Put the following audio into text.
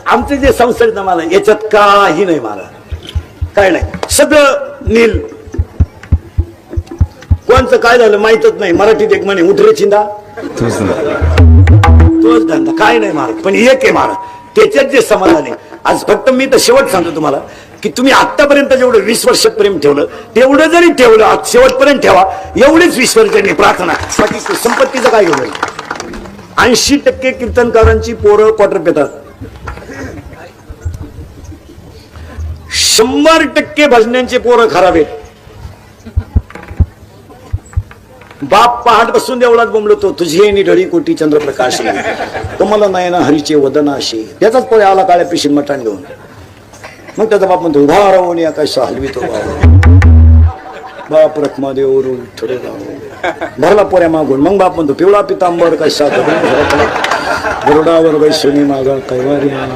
आमचे जे संस्कृत मला याच्यात काही नाही महाराज, काय नाही, सगळं नील. कोणचं काय झालं माहितच नाही. मराठीत एक म्हणे उठरे चिंदा तोच धंदा, काय नाही महाराज. पण एक आहे महाराज, त्याच्यात जे समाधान आहे. आज फक्त मी तर शेवट सांगतो तुम्हाला की तुम्ही आतापर्यंत जेवढं 20 वर्ष प्रेम ठेवलं तेवढं जरी ठेवलं आज शेवटपर्यंत ठेवा, एवढीच 20 वर्षांनी प्रार्थना. बाकी संपत्तीचं काय घेऊन 80% कीर्तनकारांची पोरं क्वार्टर पेतात, 100% भजन्यांचे पोरं खराब आहेत. बाप पहाट बसून देवळात बोंबलतो, तुझे निढळी कोटी चंद्रप्रकाश तुम्हाला नाही ना हरीचे वदनाशी. त्याचाच पोळे आला काळ्या पिशीन मटाण घेऊन. मग त्याचा बाप म्हणतो उभा राहून आकाश हलवितो बाप रखमा देव ठरे भरला पोऱ्या मागून. मग बाप म्हणतो पिवळा पितांबर कशा गरुडावर वैश्वनी मागा कैवारी